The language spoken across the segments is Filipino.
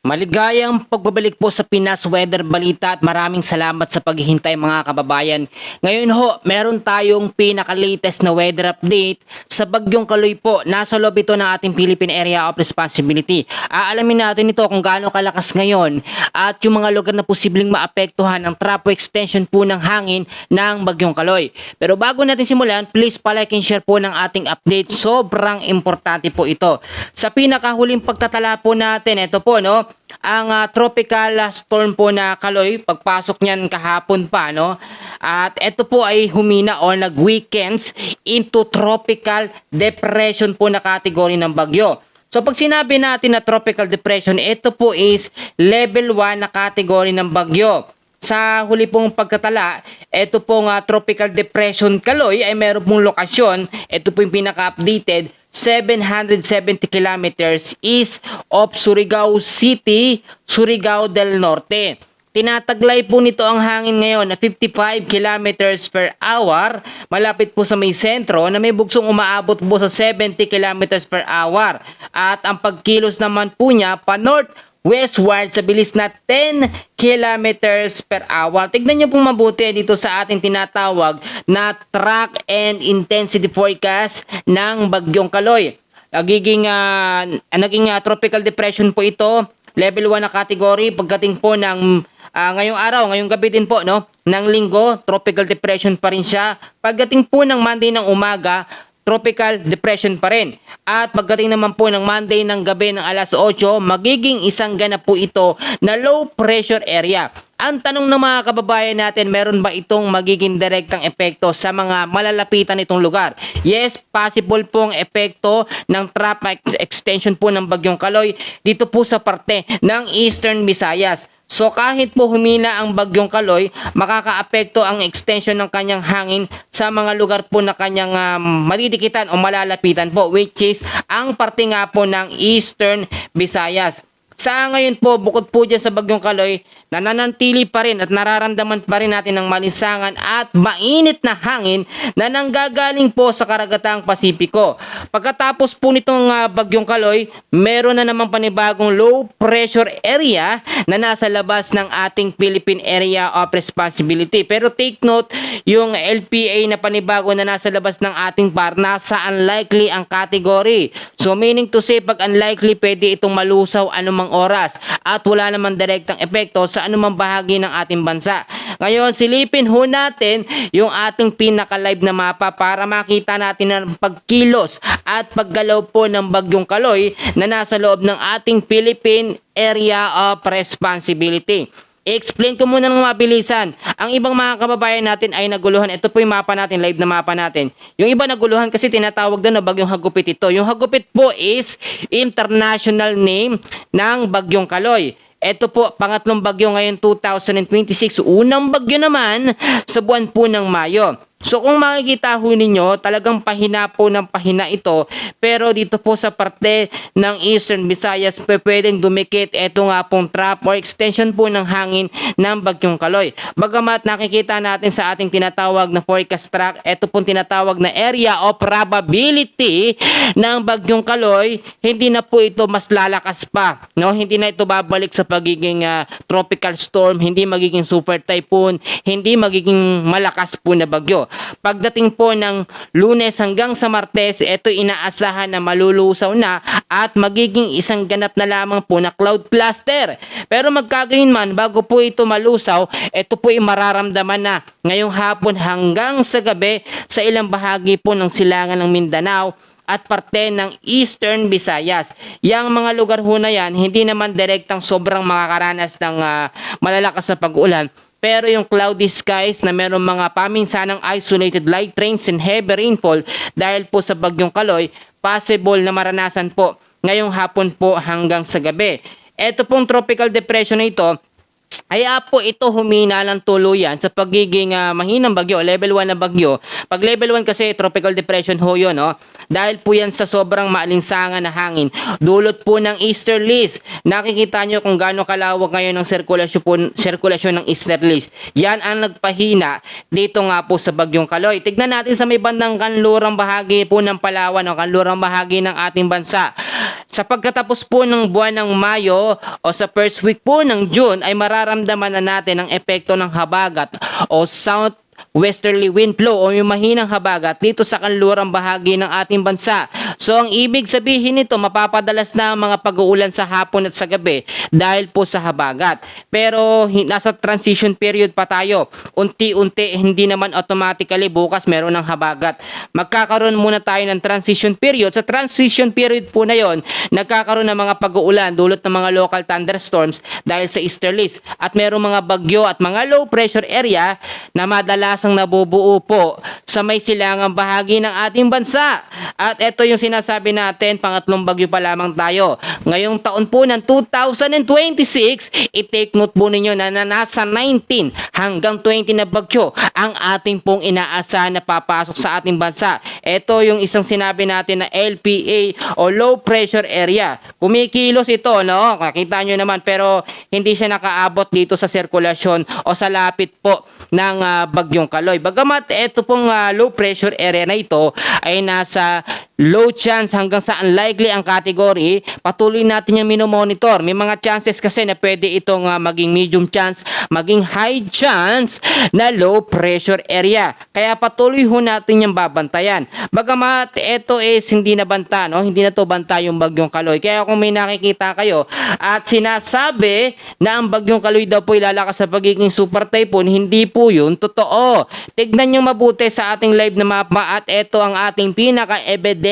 Maligayang pagbabalik po sa Pinas Weather Balita at maraming salamat sa paghihintay mga kababayan. Ngayon ho, meron tayong pinaka-latest na weather update sa Bagyong Kaloy po. Nasa loob ito ng ating Philippine Area of Responsibility. Aalamin natin ito kung gaano kalakas ngayon at yung mga lugar na posibleng maapektuhan ng tropo extension po ng hangin ng Bagyong Kaloy. Pero bago natin simulan, please palike and share po ng ating update. Sobrang importante po ito. Sa pinakahuling pagtatala po natin, ito po no, ang tropical storm po na Kaloy, pagpasok niyan kahapon pa no. At ito po ay humina o nag-weekends into tropical depression po na kategory ng bagyo. So pag sinabi natin na tropical depression, ito po is level 1 na kategory ng bagyo. Sa huli pong pagkatala, ito pong tropical depression Kaloy ay meron pong lokasyon. Ito po yung pinaka-updated, 770 kilometers east of Surigao City, Surigao del Norte. Tinataglay po nito ang hangin ngayon na 55 kilometers per hour, malapit po sa may sentro na may bugsong umaabot po sa 70 kilometers per hour. At ang pagkilos naman po niya pa north westward sa bilis na 10 kilometers per hour. Tignan niyo pong mabuti dito sa ating tinatawag na track and intensity forecast ng Bagyong Kaloy. Naging tropical depression po ito, level 1 na category. Pagdating po ng ngayong araw, ngayong gabi din po no, ng linggo, tropical depression pa rin siya. Pagdating po ng Monday ng umaga, tropical depression pa rin. At pagdating naman po ng Monday ng gabi ng alas 8, magiging isang ganap po ito na low pressure area. Ang tanong ng mga kababayan natin, meron ba itong magiging direktang epekto sa mga malalapitan nitong lugar? Yes, possible pong epekto ng tropo extension po ng Bagyong Kaloy dito po sa parte ng Eastern Visayas. So kahit po humina ang Bagyong Kaloy, makakaapekto ang extension ng kanyang hangin sa mga lugar po na kanyang madidikitan o malalapitan po, which is ang parte nga po ng Eastern Visayas. Sa ngayon po, bukod po dyan sa Bagyong Kaloy, nananatili pa rin at nararamdaman pa rin natin ng malinsangan at mainit na hangin na nanggagaling po sa karagatang Pasipiko. Pagkatapos po nitong Bagyong Kaloy, meron na naman panibagong low pressure area na nasa labas ng ating Philippine Area of Responsibility. Pero take note, yung LPA na panibago na nasa labas ng ating par, nasa unlikely ang category. So meaning to say, pag unlikely, pwede itong malusaw anumang oras at wala namang direktang epekto sa anumang bahagi ng ating bansa. Ngayon, silipin ho natin yung ating pinaka-live na mapa para makita natin ang pagkilos at paggalaw po ng Bagyong Kaloy na nasa loob ng ating Philippine Area of Responsibility. I-explain ko muna ng mabilisan. Ang ibang mga kababayan natin ay naguluhan. Ito po yung mapa natin, live na mapa natin. Yung iba naguluhan kasi tinatawag doon na Bagyong Hagupit ito. Yung Hagupit po is international name ng Bagyong Kaloy. Ito po, pangatlong bagyo ngayon 2026. Unang bagyo naman sa buwan po ng Mayo. So kung makikita ho ninyo, talagang pahina po ng pahina ito. Pero dito po sa parte ng Eastern Visayas, pwedeng dumikit ito nga pong trap or extension po ng hangin ng Bagyong Kaloy. Bagamat nakikita natin sa ating tinatawag na forecast track, ito pong tinatawag na area of probability ng Bagyong Kaloy, hindi na po ito mas lalakas pa. No? Hindi na ito babalik sa pagiging tropical storm, hindi magiging super typhoon, hindi magiging malakas po na bagyo. Pagdating po ng Lunes hanggang sa Martes, ito inaasahan na malulusaw na at magiging isang ganap na lamang po na cloud cluster. Pero magkagayon man, bago po ito malusaw, ito po ay mararamdaman na ngayong hapon hanggang sa gabi sa ilang bahagi po ng silangan ng Mindanao at parte ng Eastern Visayas. Yang mga lugar ho na yan, hindi naman direktang sobrang makakaranas ng malalakas na pag-ulan. Pero yung cloudy skies na meron mga paminsanang isolated light rains and heavy rainfall dahil po sa Bagyong Kaloy, possible na maranasan po ngayong hapon po hanggang sa gabi. Ito pong tropical depression na ito, kaya po ito humina ng tuluyan sa pagiging mahinang bagyo, level 1 na bagyo. Pag level 1 kasi tropical depression ho yun, no? Dahil po yan sa sobrang maalinsangan na hangin. Dulot po ng easterlies. Nakikita nyo kung gaano kalawak ngayon ang sirkulasyon ng easterlies. Yan ang nagpahina dito nga po sa Bagyong Kaloy. Tignan natin sa may bandang kanlurang bahagi po ng Palawan o kanlurang bahagi ng ating bansa. Sa pagkatapos po ng buwan ng Mayo o sa first week po ng June ay mararamdaman na natin ang epekto ng habagat o southwesterly wind flow o yung mahinang habagat dito sa kanlurang bahagi ng ating bansa. So ang ibig sabihin nito, mapapadalas na ang mga pag-uulan sa hapon at sa gabi dahil po sa habagat. Pero nasa transition period pa tayo. Unti-unti, hindi naman automatically bukas meron ng habagat. Magkakaroon muna tayo ng transition period. Sa transition period po na yon, nagkakaroon ng mga pag-uulan dulot ng mga local thunderstorms dahil sa easterlies. At merong mga bagyo at mga low pressure area na madalasang nabubuo po sa may silangang bahagi ng ating bansa. At ito yung sinasabi natin, pangatlong bagyo pa lamang tayo. Ngayong taon po ng 2026, i-take note po ninyo na nasa 19 hanggang 20 na bagyo ang ating pong inaasahan na papasok sa ating bansa. Ito yung isang sinabi natin na LPA o low pressure area. Kumikilos ito, no? Nakita nyo naman, pero hindi siya nakaabot dito sa sirkulasyon o sa lapit po ng bagyong Kaloy. Bagamat ito pong low pressure area na ito ay nasa low chance hanggang sa unlikely ang category, patuloy natin yung minomonitor. May mga chances kasi na pwede itong maging medium chance, maging high chance na low pressure area. Kaya patuloy ho natin yung babantayan. Bagamat ito is hindi na banta, no? Hindi na to banta yung bagyong Kaloy. Kaya kung may nakikita kayo at sinasabi na ang bagyong Kaloy daw po ilalakas sa pagiging super typhoon, hindi po yun totoo. Tignan nyo mabuti sa ating live na mapa at ito ang ating pinaka-evidence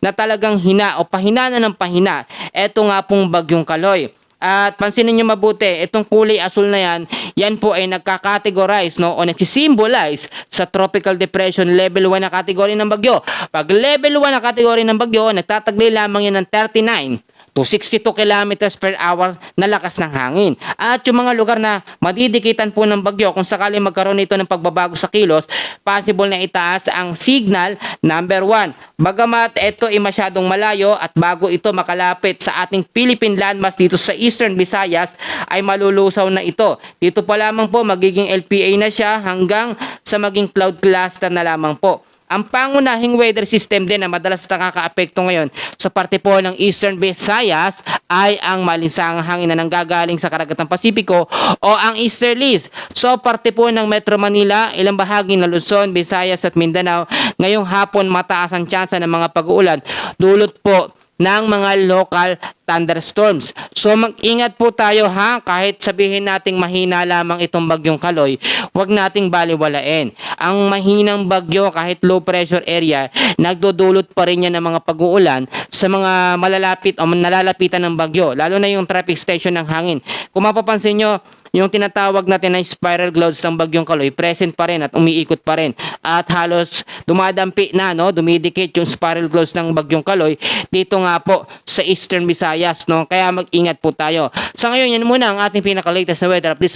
na talagang hina o pahina na ng pahina. Ito nga pong bagyong Kaloy. At pansinin nyo mabuti, itong kulay asul na yan, yan po ay nagka-categorize, no, o nagsisimbolize sa tropical depression level 1 na kategory ng bagyo. Pag level 1 na kategory ng bagyo, nagtataglay lamang yan ng 39 to 62 kilometers per hour na lakas ng hangin. At yung mga lugar na madidikitan po ng bagyo, kung sakali magkaroon ito ng pagbabago sa kilos, possible na itaas ang signal number 1. Bagamat ito ay masyadong malayo at bago ito makalapit sa ating Philippine landmass dito sa Eastern Visayas, ay malulusaw na ito. Dito pa lamang po magiging LPA na siya hanggang sa maging cloud cluster na lamang po. Ang pangunahing weather system din na madalas nakakaapekto ngayon sa parte po ng Eastern Visayas ay ang malinsangang hangin na nanggagaling sa Karagatang Pasipiko o ang easterlies. So parte po ng Metro Manila, ilang bahagi ng Luzon, Visayas at Mindanao, ngayong hapon mataas ang tsansa ng mga pag-uulan dulot po ng mga local thunderstorms. So mag-ingat po tayo ha, kahit sabihin nating mahina lamang itong bagyong Kaloy, huwag nating baliwalain. Ang mahinang bagyo kahit low pressure area, nagdudulot pa rin yan ng mga pag-uulan sa mga malalapit o nalalapitan ng bagyo, lalo na yung traffic station ng hangin. Kung mapapansin nyo, yung tinatawag natin na spiral clouds ng bagyong Kaloy, present pa rin at umiikot pa rin. At halos dumadampi na, no, dumidikit yung spiral clouds ng bagyong Kaloy dito nga po sa Eastern Visayas, no. Kaya mag-ingat po tayo. Sa ngayon, yan muna ang ating pinaka-latest na weather updates.